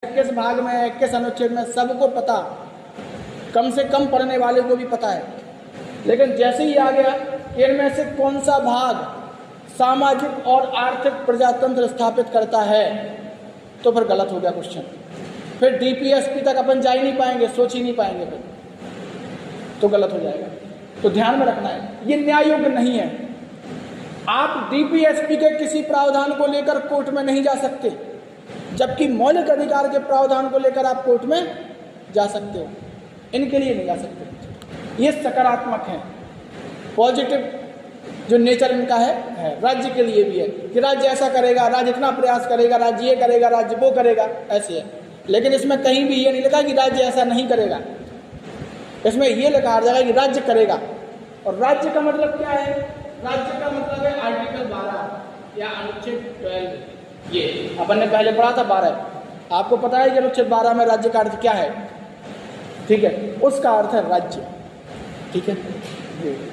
किस भाग में है, किस अनुच्छेद में, सबको पता, कम से कम पढ़ने वाले को भी पता है। लेकिन जैसे ही आ गया इनमें से कौन सा भाग सामाजिक और आर्थिक प्रजातंत्र स्थापित करता है, तो फिर गलत हो गया क्वेश्चन। फिर डीपीएसपी तक अपन जा ही नहीं पाएंगे, सोच ही नहीं पाएंगे, फिर तो गलत हो जाएगा। तो ध्यान में रखना है, ये न्याय योग्य नहीं है। आप डीपीएसपी के किसी प्रावधान को लेकर कोर्ट में नहीं जा सकते, जबकि मौलिक अधिकार के प्रावधान को लेकर आप कोर्ट में जा सकते हो, इनके लिए नहीं जा सकते। ये सकारात्मक है, पॉजिटिव जो नेचर इनका है। राज्य के लिए भी है कि राज्य ऐसा करेगा, राज्य इतना प्रयास करेगा, राज्य ये करेगा, राज्य वो करेगा, ऐसे है। लेकिन इसमें कहीं भी ये नहीं लिखा कि राज्य ऐसा नहीं करेगा। इसमें ये लिखा आ जाएगा कि राज्य करेगा। और राज्य का मतलब क्या है? राज्य का मतलब है आर्टिकल 12 या अनुच्छेद 12। ये अपन ने पहले पढ़ा था 12। आपको पता है कि अनुच्छेद 12 में राज्य का अर्थ क्या है? ठीक है, उसका अर्थ है राज्य। ठीक है,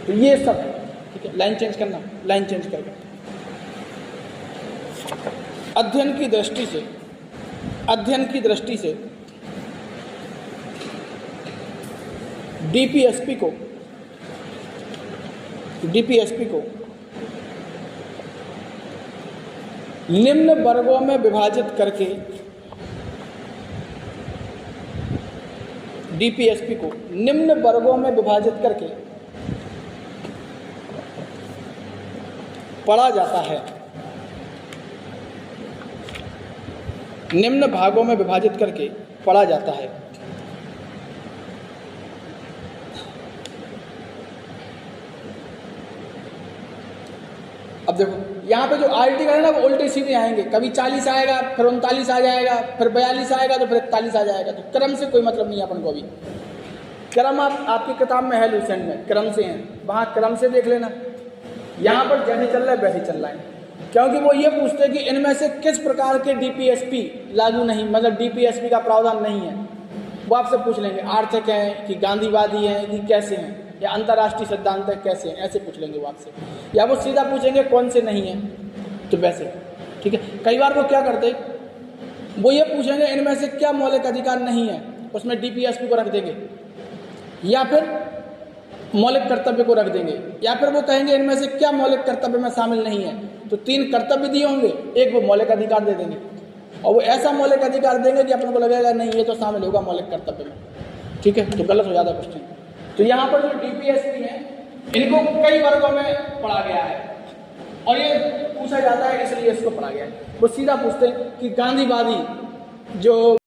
तो ये सब है। ठीक है, लाइन चेंज करना, लाइन चेंज करके अध्ययन की दृष्टि से डीपीएसपी को निम्न वर्गों में विभाजित करके पढ़ा जाता है। निम्न भागों में विभाजित करके पढ़ा जाता है। अब देखो यहाँ पे जो आर्टिकल है ना वो उल्टे सीधे आएंगे, कभी 40 आएगा, फिर 39 आ जाएगा, फिर 42 आएगा, तो फिर 41 आ जाएगा। तो क्रम से कोई मतलब नहीं है अपन को। अभी क्रम आपकी किताब में है, लूसेंट में क्रम से हैं, वहाँ क्रम से देख लेना। यहाँ पर जैसे चल रहा है वैसे चल रहा है, क्योंकि वो ये पूछते हैं कि इनमें से किस प्रकार के डीपीएसपी लागू नहीं, मतलब डीपीएसपी का प्रावधान नहीं है। वो आपसे पूछ लेंगे आर्थिक हैं कि गांधीवादी हैं कि कैसे हैं, या अंतर्राष्ट्रीय सिद्धांत है कैसे हैं, ऐसे पूछ लेंगे वो आपसे। या वो सीधा पूछेंगे कौन से नहीं हैं, तो वैसे। ठीक है, कई बार वो क्या करते, वो ये पूछेंगे इनमें से क्या मौलिक अधिकार नहीं है, उसमें डीपीएसपी को रख देंगे, या फिर मौलिक कर्तव्य को रख देंगे, या फिर वो कहेंगे इनमें से क्या मौलिक कर्तव्य में शामिल नहीं है। तो 3 कर्तव्य दिए होंगे, एक वो मौलिक अधिकार दे देंगे, और वो ऐसा मौलिक अधिकार देंगे कि अपन को लगेगा नहीं ये तो शामिल होगा मौलिक कर्तव्य में। ठीक है, तो गलत हो जाता क्वेश्चन। तो यहाँ पर जो डीपीएसपी है इनको कई वर्गों में पढ़ा गया है, और ये पूछा जाता है इसलिए इसको पढ़ा गया है। वो सीधा पूछते हैं कि गांधीवादी जो